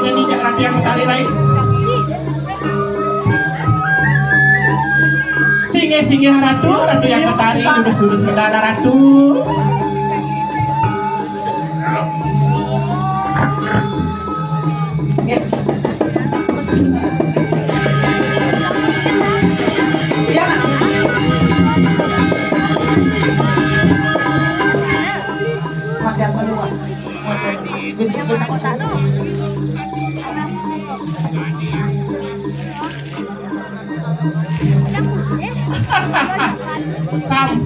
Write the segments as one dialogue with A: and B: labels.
A: ini jak ratu yang betari rai. Singe ratu yang betari lurus medala ratu.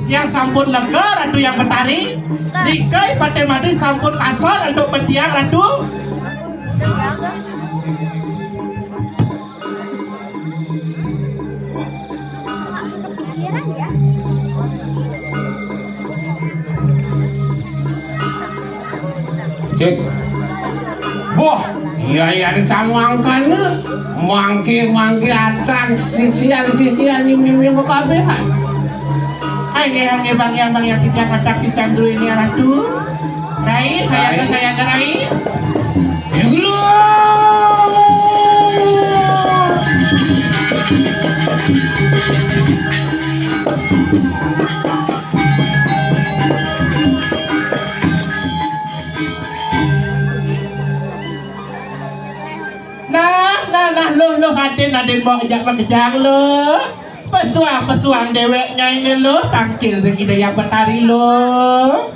A: Yang sampun lega ratu yang betari dikai pada madu sampun kasar untuk pendiang ratu.
B: Cek. Wah, iya samangkan mangki atan sisian ini mekabehan.
A: Ai bang yang tidak ngatak si Sandro ini ratu. Rai, saya ke Rai. Nah, lo Aden mau ajak makejang lo. Pesuang deweknya ini lo tangkil dengan ide yang betari lo.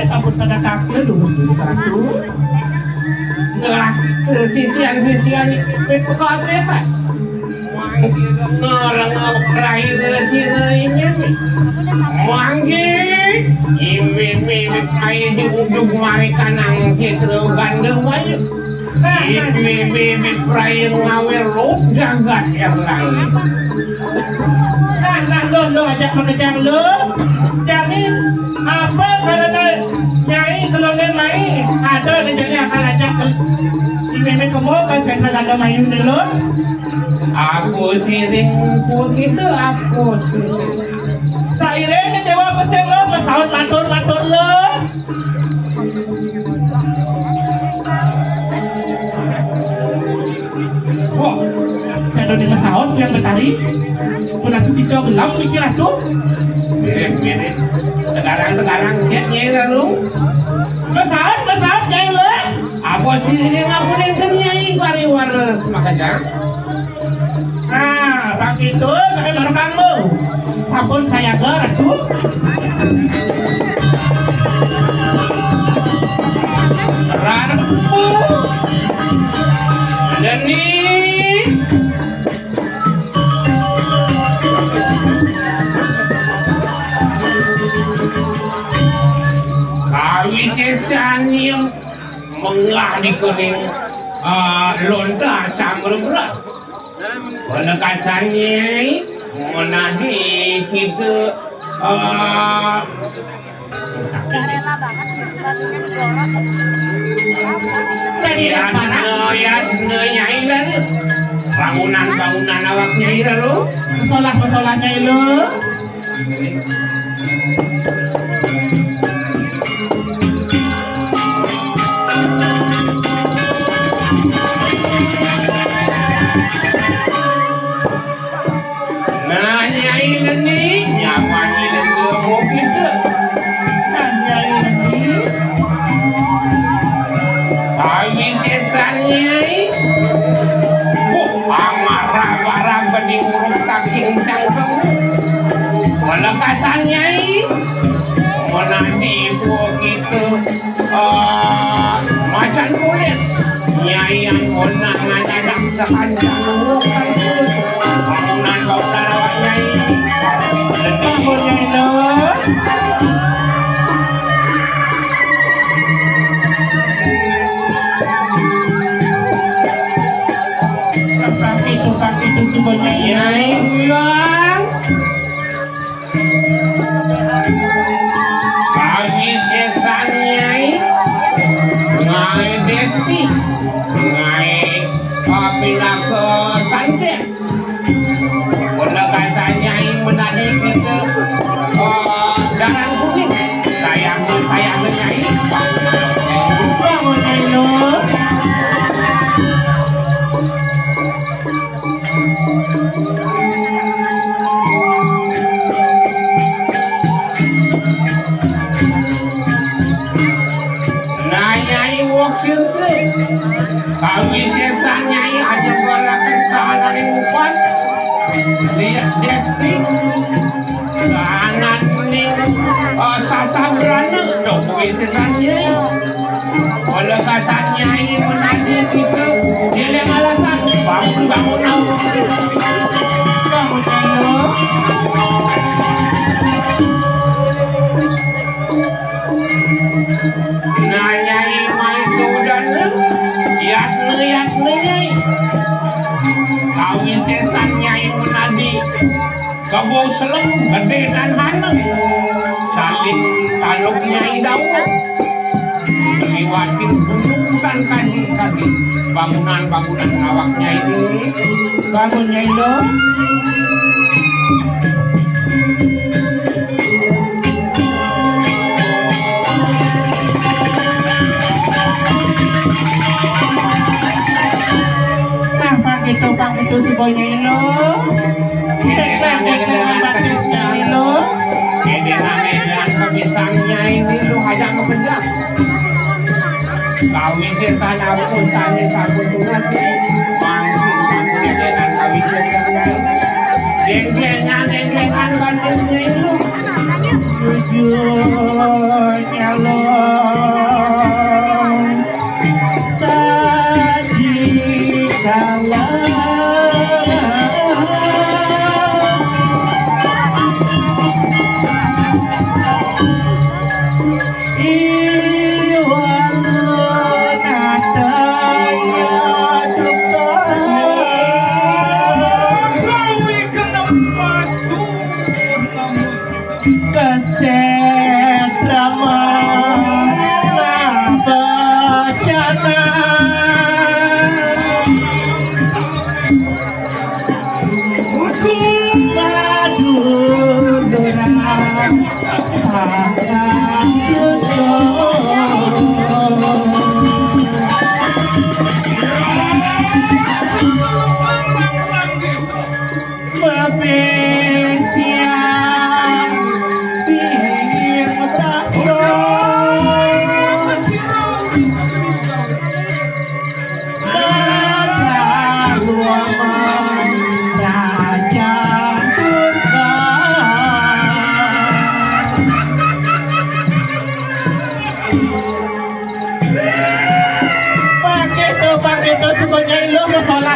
A: Sampun pada takil dulu satu.
B: Sisian itu keabehan. Orang rai ini. Manggi, imit kayak di ujung mereka nang sitro gandeng aja. Imit rai ngawe lo jagat erlang.
A: Nah, lo ajak mengejar lo. Janin apa karena nyai kalau nyai ada jadi akan ajak imeme kamu ke sentra ganda mayu lo.
B: Aku siring begitu aku siring.
A: Sairene dewa pesen lo masaut matur lo. Wah, saya ada di masaut yang betari. Pun aku sisa gelam mikir aku.
B: Mirip. Sekarang siap nyai lalu.
A: Masaut nyai lo.
B: Aku siring aku nyai pariwar makanya.
A: Nah, bang itu pakai baru kamu. Sampun saya gerak tuh.
B: Ratu. Leni. Kami sesani mengalah di kuning lontar sambil berat. Penekasannya menahi kita bangunan awaknya itu lo
A: masalahnya itu
B: Pelekasannya menanti begitu macan kulit nyai yang menang ada sepanjang bukan bangunan bangunan awak nyai
A: bangunnya itu subuh
B: Nyai bilang kami sesan Nyai Nyai Desti Nyai pindah ke Santet penegasan Nyai menadi kita darah kuning sayang Nyai
A: bangun Nyai lo
B: kami sesan Nyai aja balakan sana ning upas lihat Desti kanan ning sasabrana dong sesan Nyai oleh kasan Nyai menadi kita dilem alasan bangun nah Nyai mai sudan lihat Nyai kawin sesan Nyai menadi kebo seleng gede dan haneng saling taluk Nyai daun lewatin gunung dan kaki bangunan awak Nyai ini
A: bangun Nyai lo Pak itu si boy Nyai lo dengan batis Nyai lo
B: dengan kebisaan Nyai ini lu hajak ngepenjak kawin setan aku sana takut tunat Nyai mangkin dengan kawin setan geng-gengan banding Nyai lu
A: jujurnya lo sadikala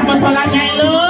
A: masalah Nyai lo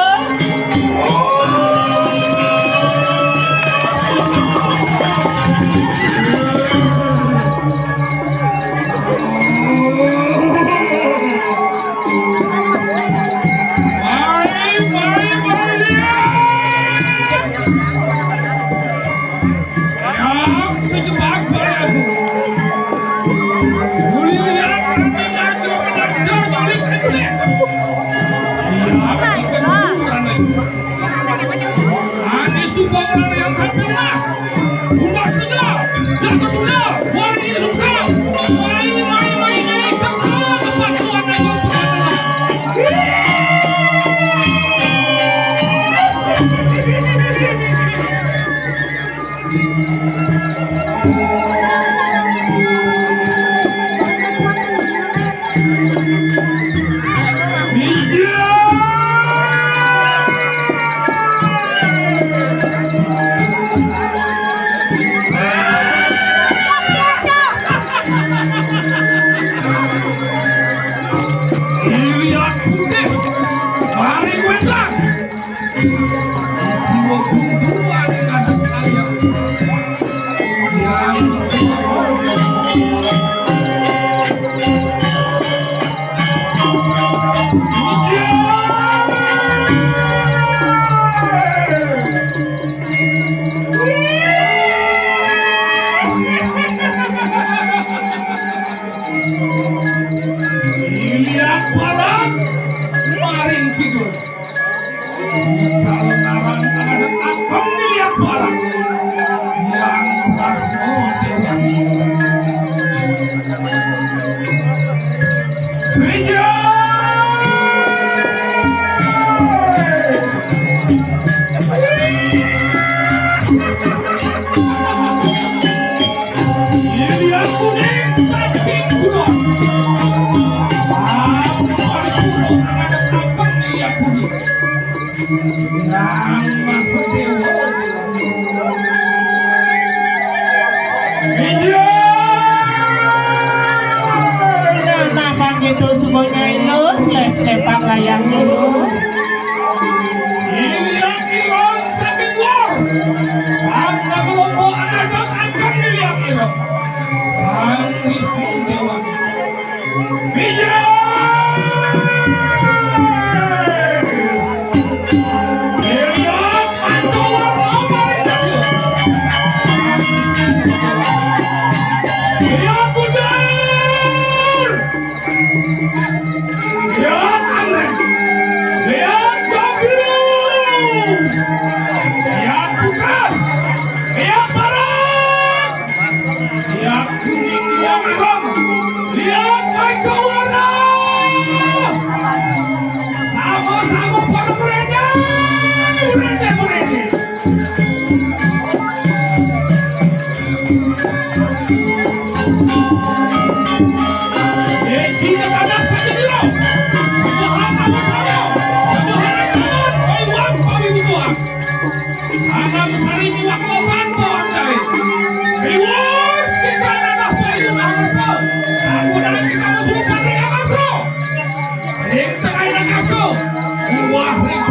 B: Kalau ada akan dilihat orang yang gereja dilihat kuning saking kuno ada akan dilihat kuning Rama berdewa gereja
A: Kenapa gitu semuanya itu selep-selepak layang dulu.
B: dilihat ilon saking luar ada kelompok anak akan dilihat ilon sang Wisnu Dewa gereja dilihat pancawar obat lihat mundur lihat aneh lihat Jabiru lihat bukan lihat barat lihat kuning lihat merah lihat pancawarna sama-sama pada mereka kita pada saja dulu Subhana bersama Subhana kawan Baiwan kami butuhan Anam sari miwak lopan bawang cari Iwas kita nanah bayu angka Aku dan kita masuk pada yang asro Ring tengah yang asro Buah ring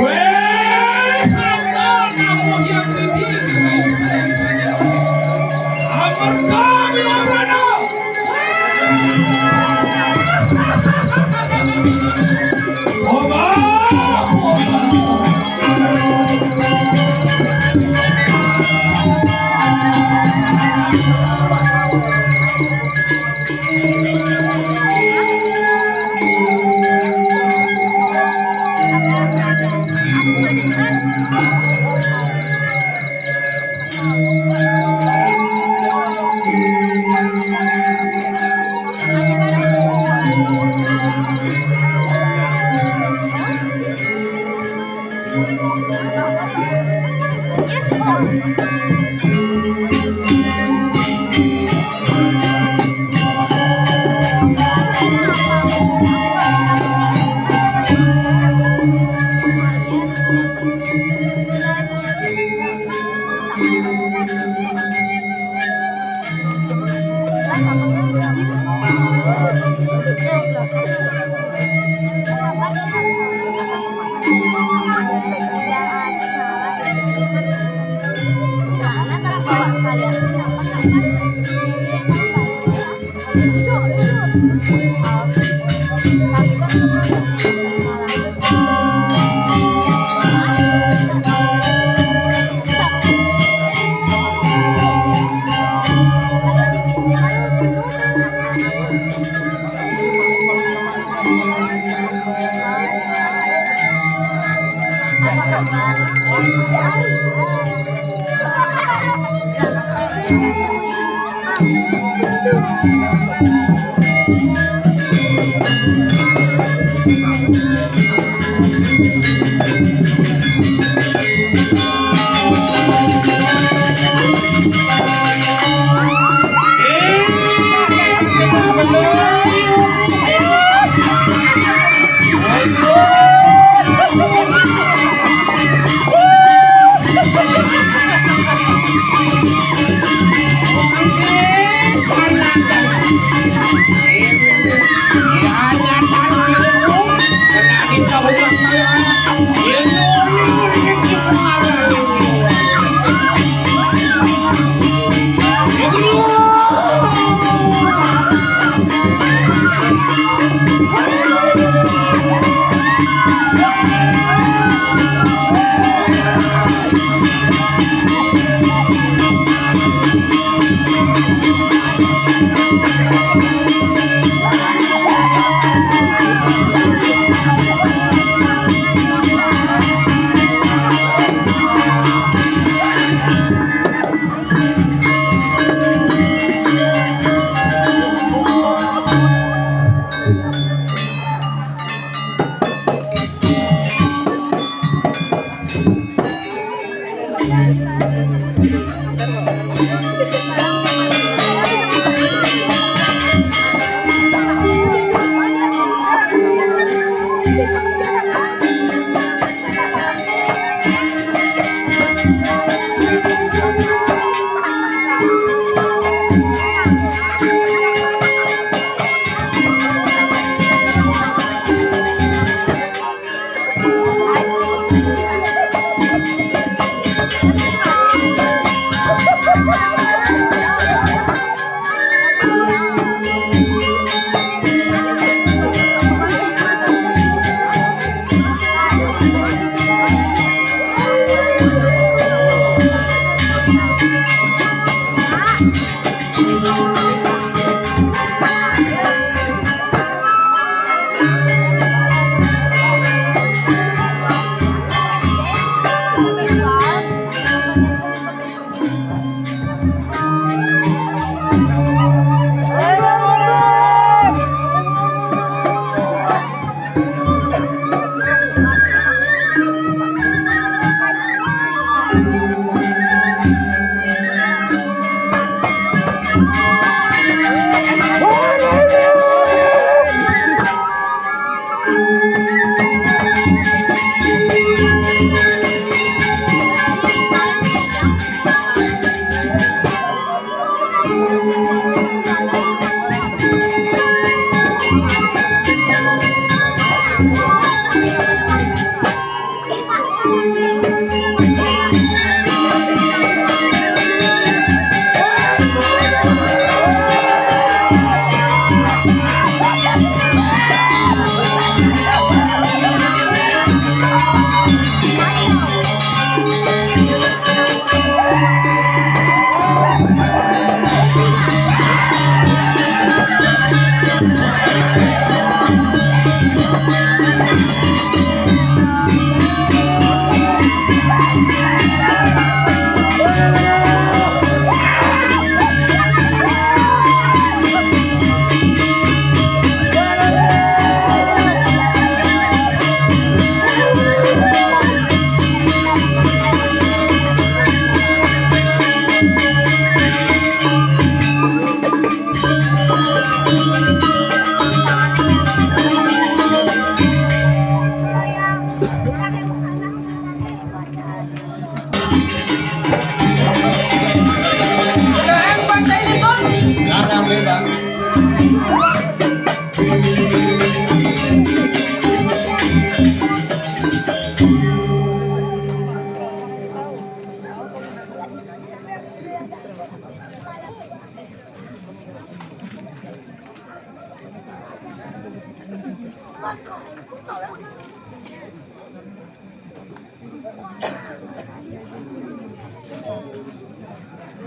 B: Weh Hanta namu yang ini Amar kami Abrana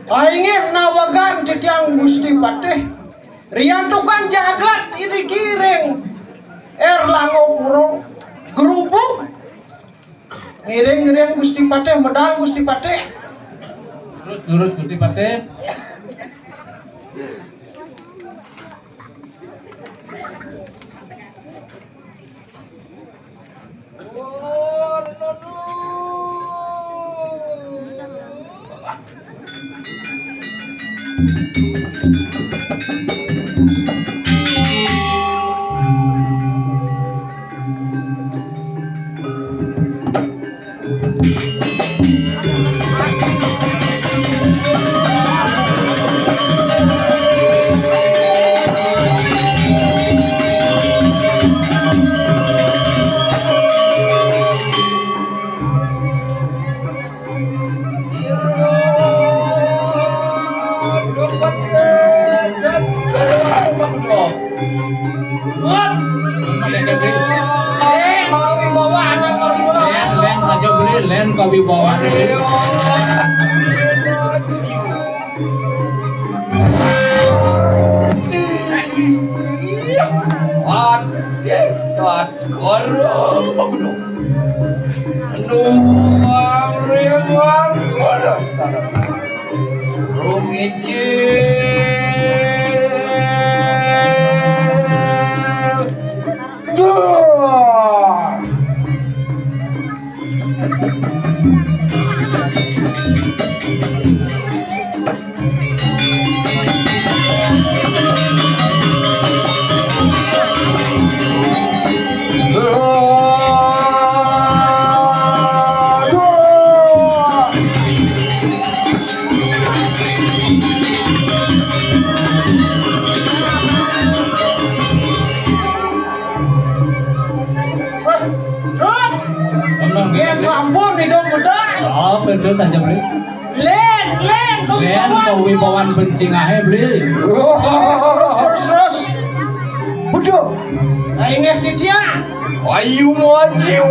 C: Aingeh nawagan titiang Gusti Patih riantukan jagat iri kiring Erlangopuro gerubuk ngiring Gusti Patih medal Gusti Patih
B: Terus Gusti Patih. Len kawibawaan
C: At skoro magno nuang rewang rasa rumiji Yen sampun hidung medal.
B: Oh, terus aja beli.
C: Len
B: Kewibawan bencing ahe beli.
C: Terus.
D: Bodoh.
C: Ingat dia.
D: Ayu wajib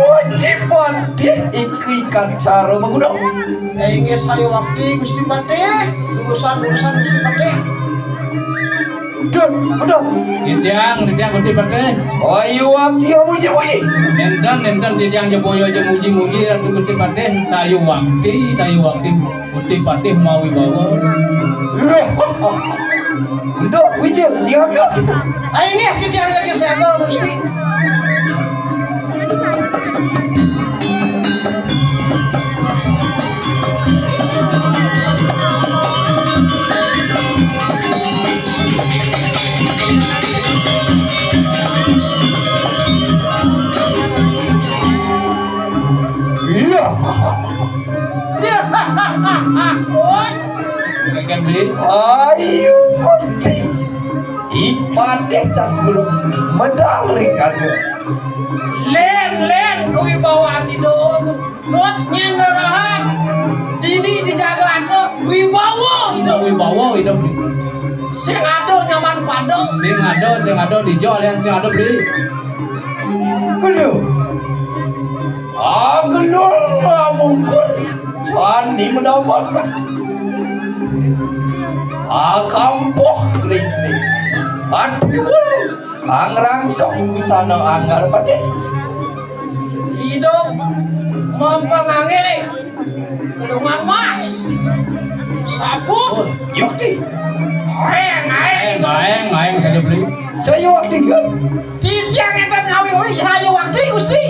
D: patih ikan cara menggunakan.
C: Ingat saya waktu Gusti Patih. Urusan Gusti Patih.
D: Bodoh.
B: Ditiang Gusti Patih.
D: Ayu waktu muji.
B: Nenten ditiang jeboyo je muji Ratu Gusti Patih. Sayu waktu Gusti Patih mau wibawa.
D: Bodoh, wijil siaga gitu.
C: Ingat dia lagi saya Gusti.
D: Iya.
C: Ya,
B: Kayak beli.
D: Ayu putih. Ipatih cas belum medal rekan.
C: Len kewibawaan hidung. Rot nyenderahan. Dini dijaga atau wibawa hidung.
B: Wibawa hidup beli.
C: Sing ado nyaman pado.
B: Sing ado dijual yang sing ado beli.
D: Bodoh. Agenol mungkul. Candi mendapat mas. Kampoh gringsi. Aduh, angrangsong sana anggar pade.
C: Hidup mempengaruhi gedungan mas. Sapu.
D: Yukti,
B: Aeng saja beli.
D: saya waktu kan.
C: Titiang edan ngawi saya waktu Gusti.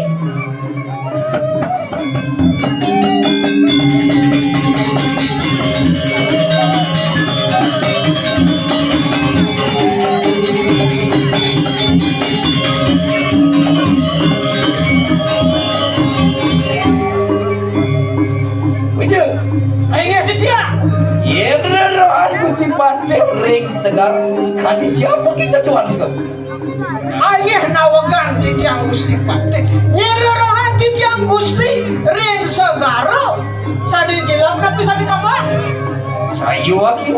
D: Ujung,
C: Ingat dia.
D: yenderan Gusti Patih ring segar. Sekali siapa kita cuan juga.
C: Ayah nawagan titiang Gusti Patih. Nyerorohan titiang Gusti ring segaro. Sadi jilam tapi sadi kamar.
D: Saya waktu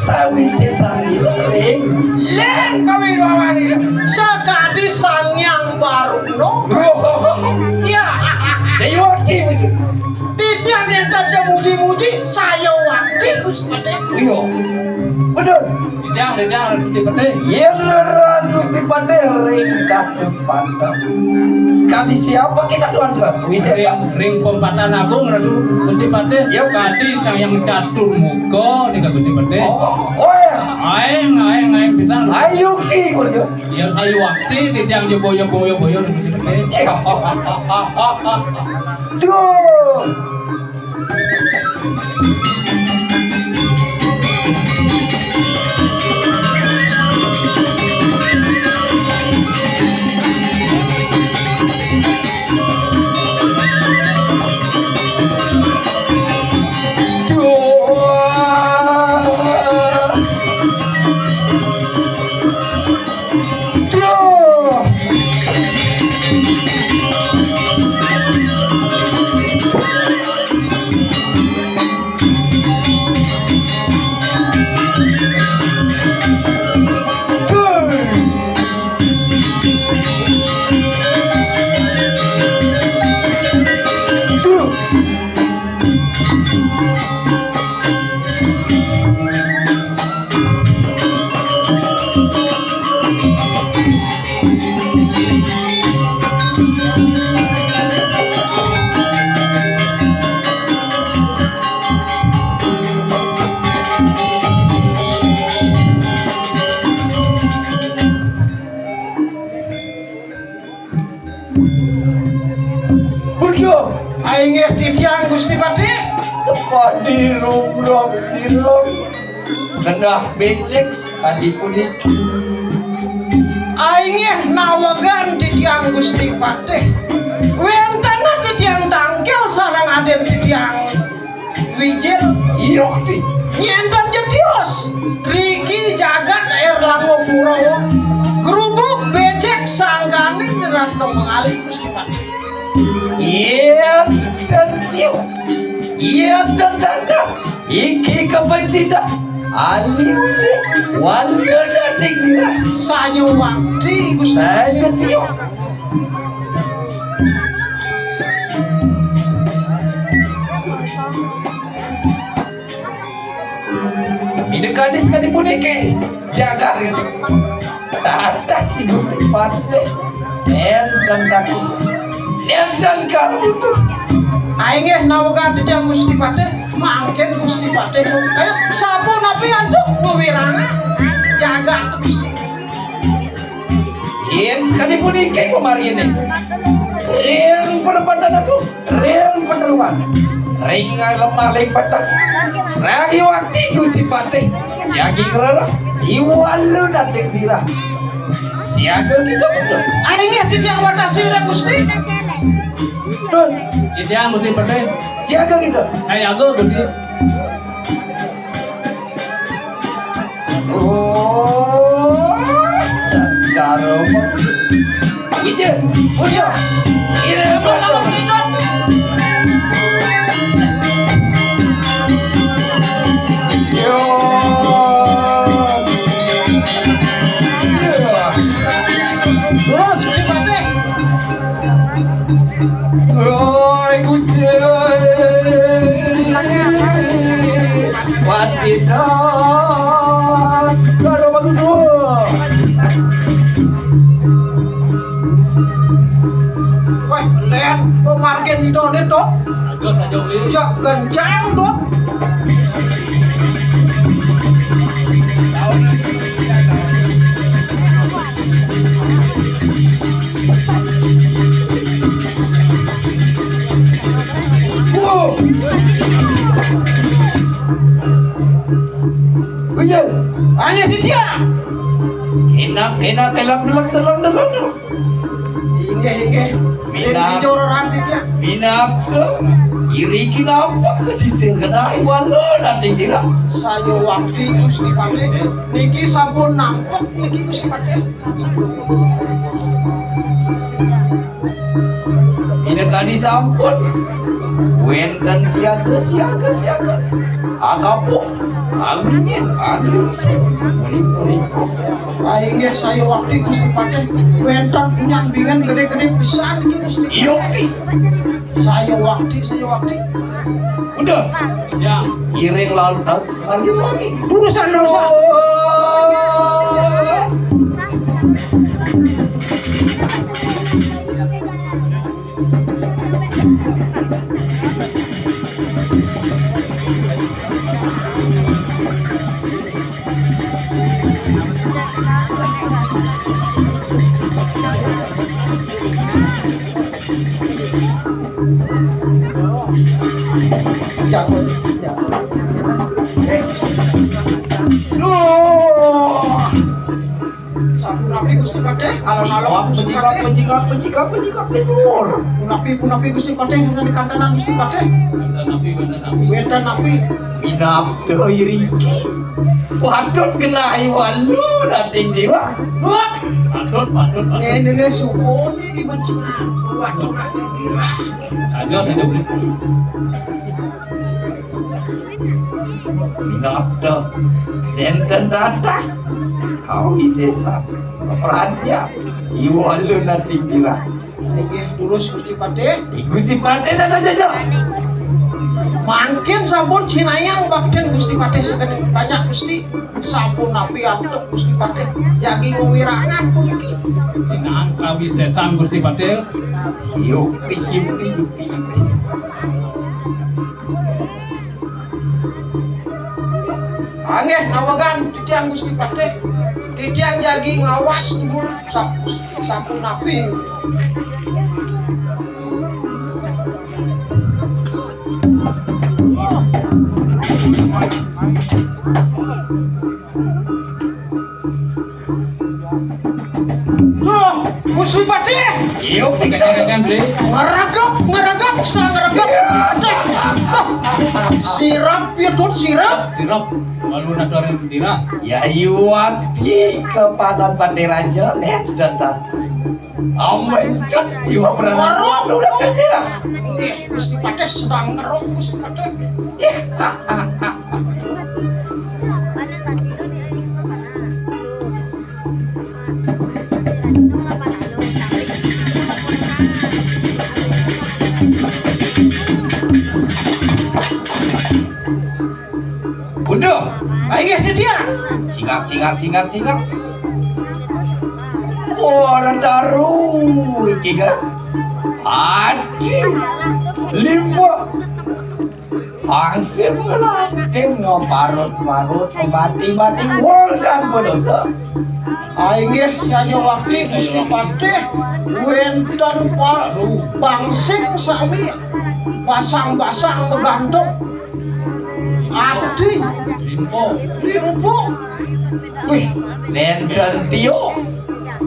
D: sawi sesani ring.
C: Len kami bawa ini. Sekadi sangyang baru no. Ya.
D: Saya waktu ujung.
C: Titiang yang tak muji-muji saya waktu Gusti Patih.
D: Iya, betul.
B: Ditiang Gusti Patih.
D: Yenderan Gusti Patih ring satu sepatah. Sekali siapa kita tuan tuan? Wisesa.
B: Ring pempatan agung Ratu Gusti Patih.
D: Yuk.
B: Kadi sang yang catur muka nika Gusti Patih.
D: Oh ya.
B: Aeng pisan.
D: Ayo ki boleh.
B: Ya sayu waktu ditiang jeboyo Gusti Patih.
D: Sungguh.
C: titiang Gusti Pati.
D: Sepadi rum sirum kendah becek adi puniki
C: Aingeh nawagan titiang Gusti Pati. Wentana titiang tangkel sarang aden titiang Wijil.
D: iya ti
C: Nyendan jedios Riki jagat Erlango Purawa gerubuk becek sanggani Ratno mengalih Gusti Pati.
D: iya dan tius iya dan tandas iki kebencidah ali wanda dating dira
C: Saya wakti Gusti
D: saja tius ini kadis kali puniki jaga gitu atas si Gusti Pati dan takut dan kamu tuh
C: Aingeh nawagan titiang Gusti Pati mangken Gusti Pati kayak sapu napi aduk ngewiranga jagat Gusti.
D: Yen sekali pun ikai pemari ini Ren perempatan aku Ren perteluan Ringan lemah lempatan Ragi wakti Gusti Pati Jagi rara Iwalu dating dira Siaga kita pun
C: Aingeh titiang watasi re Gusti.
D: Dun
B: Titiang Gusti Pati.
D: Siaga kita
B: Saya jaga Gusti.
D: Oh sekarang Wijil Punya Ini apa Yo
C: Terus Gusti Pati.
D: Oi Gusti Wadidah Sekarang bagus tuh
C: Woi, len pemargen idone to.
B: Jaga saja beli.
C: Jak kencang to.
D: Wow Wijil
C: Hanya di dia.
D: Enak dalam
C: Inge.
D: Minam.
C: Di jororan di dia.
D: Minap Iri kinapa kesisir kena walau nanti kira
C: Saya wakti Gusti Pati. Niki sampun nampok niki Gusti Pati.
D: Ini kadi sampun Wenten siaga Akapuh Agringin Agringsin Muling
C: Aingeh saya wakti Gusti Pati. Wentan punya bingan gede-gede pisan niki Gusti.
D: Yoki
C: Saya wakti.
D: Udah
B: Titiang.
D: Iring lalu lagi
C: Urusan. Jago. Sampun napi Gusti Pati. Alon-alon Gusti Pati.
D: Pecikap Nur
C: Punapi Gusti Pati yang di kandanan Gusti Pati. Wentan napi.
D: Inap tuh Iriki Patut kena walu nanti dewa
B: Patut.
C: Nene suku ini dibenci. Waduh nanti kira.
B: Saja beli.
D: Inap tuh Denten atas Kau bisa perannya Iwalu nanti kira
C: Nggih terus Gusti Pati.
D: Gusti Pati dan aja
C: Mangkin sampun cinayang bakten Gusti Pati segen banyak Gusti. Sampun napi antuk Gusti Pati. Jagi ngewirangan puniki.
B: Sinang kawisesan Gusti Pati.
D: Yupi
C: Angeh nawagan titiang Gusti Pati. Titiang jagi ngawas dulu sampun napi. Tuh, Gusti Pati.
D: Yuk,
B: Kan beli.
C: Ngeragap, setengah ngeragap. Sirap, ya tuh sirap.
B: Sirap. Lalu nadorin dira.
D: ya yuwati kepada Banderaja dan amencut jiwa peranan udah kendira.
C: Gusti Pati sedang ngerok, Gusti Pati.
D: Udah,
C: Ayo dia.
D: cingak. Orang taruh iki kan. Adi, lima. Angsim ngelanting ngoparut mati wongan pedosa.
C: Ayo saya waktu Gusti Pati. Wenten pak bangsing sami basang begantung. Adi,
B: Limpo.
C: limpo. Wih,
D: Lenten tios.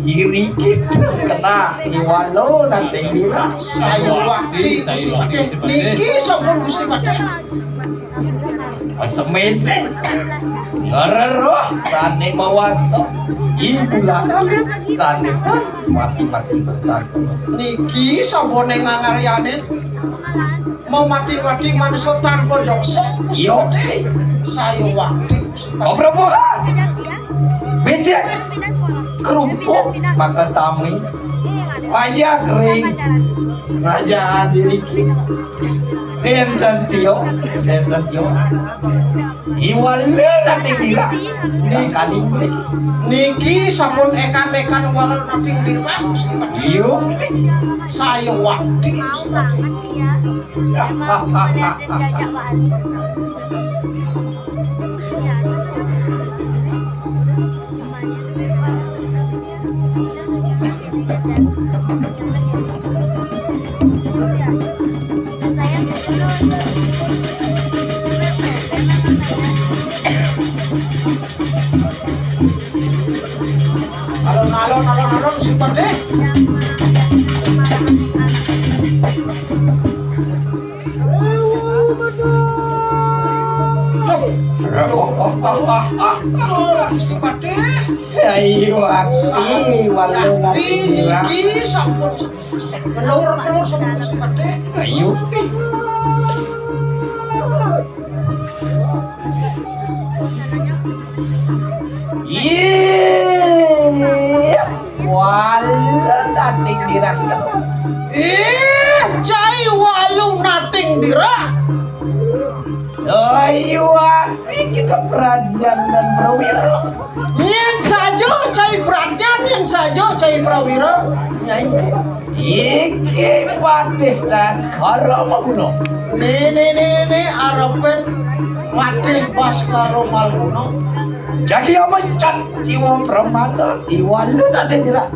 D: Iri kita kena iwalo nanti dira.
C: saya waktu Gusti Pati. Niki sampun Gusti Pati.
D: Semete ngereroh sane mawasto ibu lanang sane mati bertarung.
C: Niki sabone ngangaryanin mau mati manusia tanpa dosa Gusti
D: Yo,
C: Pati. Saya waktu Gusti Pati.
D: obrobohan becek kerupuk maka sami pajak kering kerajaan diriki Lenten tios iwale nanti dira zakani mereka
C: Niki sampun ekan walau nanti dirah Gusti Pati.
D: yuk
C: Saya waktu Gusti Pati. Alon Gusti Pati. Gusti Pati.
D: sayu akti walau nanti dira
C: Niki sampun menurut sama Gusti Pati.
D: ayo iya walau nanti dira
C: Cai walu nating dirah.
D: sayu akti kita Prajan dan Prawira
C: Yen saja cai beratnya, yen saja cai prawira. Nyai.
D: iki patih dan sekarang maguno
C: Ne arepen watih Baskara Malguna.
D: jadi amancat jiwa permana iwalu nanti dira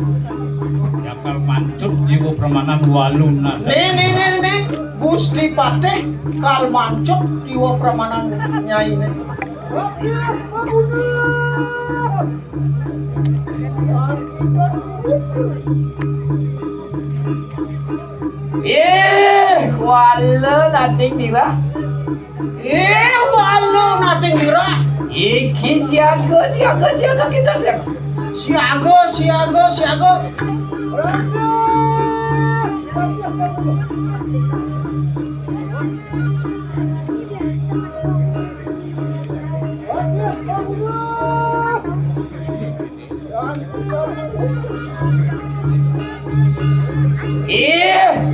B: Jakal mancut jiwa permanan waluna.
C: Ne Gusti Pati kal mancut jiwa pramanan nyai ne.
D: walau nanti dira
C: Walu nating dirah.
D: iki siaga kita siaga
C: Siaga.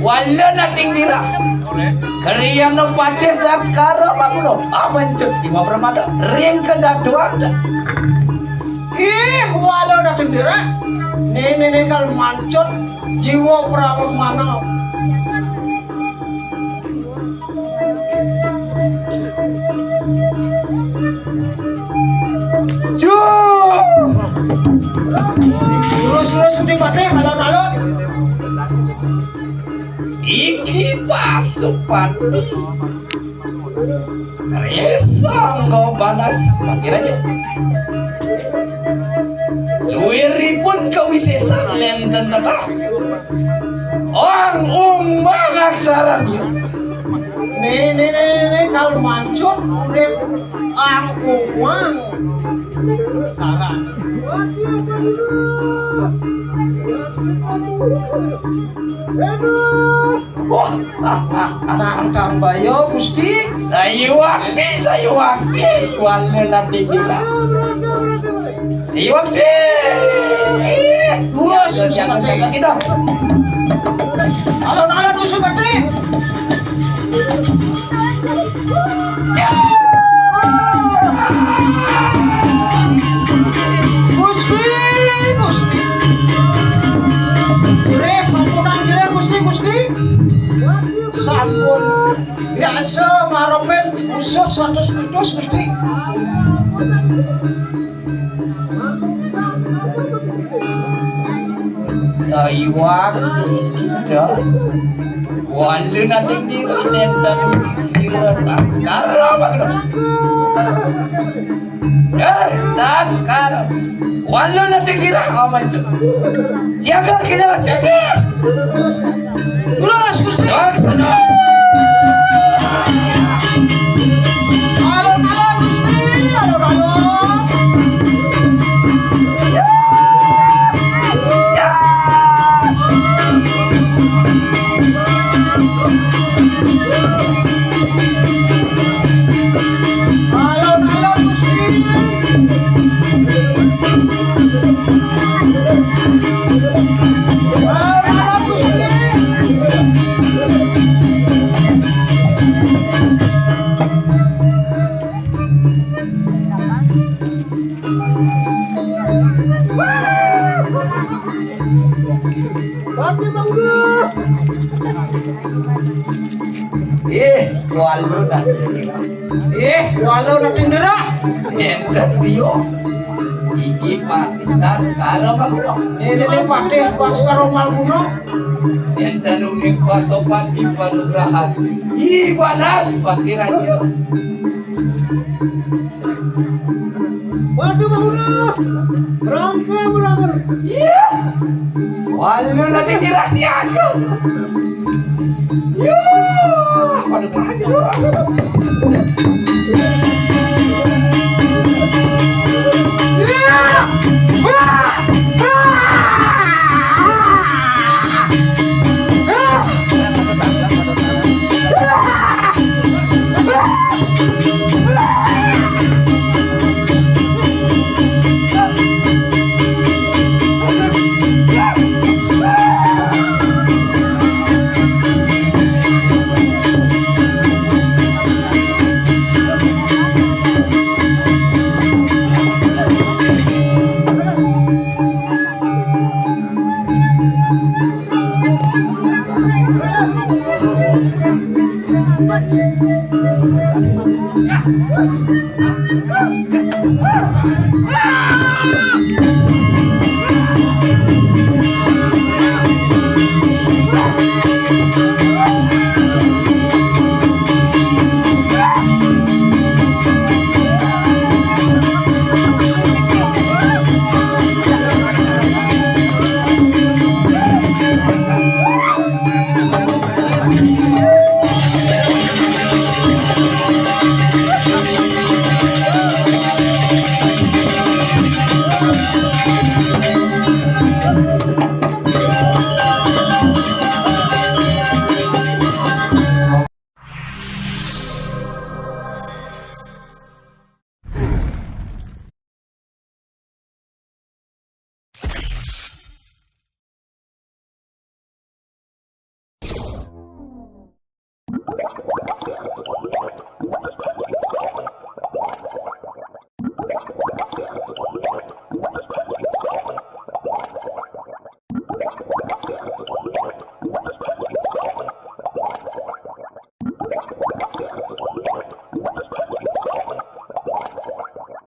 D: walau nating dira Keriang no patir dan sekarang maguno amancut jiwa permana ring kedaduan
C: Walu nating dirah. Ne kal mancut jiwa pramana. Terus Gusti Pati alon-alon.
D: iki pas Supati Resanggo banas Pati Raja Luiripun kawisesan lenten tetas Orang mangaksarannya
C: Nih kalau mancut urip ang umang
D: Wah,
C: nang bayo Gusti
D: sayu wakti wala natin dila sayu wakti
C: Lurus,
D: siaga kita
C: alon-alon usul bati Gusti Jire sampunan jire Gusti sampun biasa ngarepen musuh 100 kudus Gusti
D: sayu wakti kita wala natin dila dan siratan sekarang bagno dan sekarang wala natin dila amancu siaga kita siaga
C: Lurus Gusti
D: Saksana
C: alon-alon Gusti alon-alon alon-alon Gusti alon-alon Gusti
D: wala natin dila
C: walau natin dira
D: enten Dios iki pati dan sekarang bagno
C: ini pati pas karo malbuno
D: enten uning pasopati panugrahan ibanas Pati Raja
C: waduh mahuna rangka mulakan
D: iya wala natin dirahasiakan ya panugrahan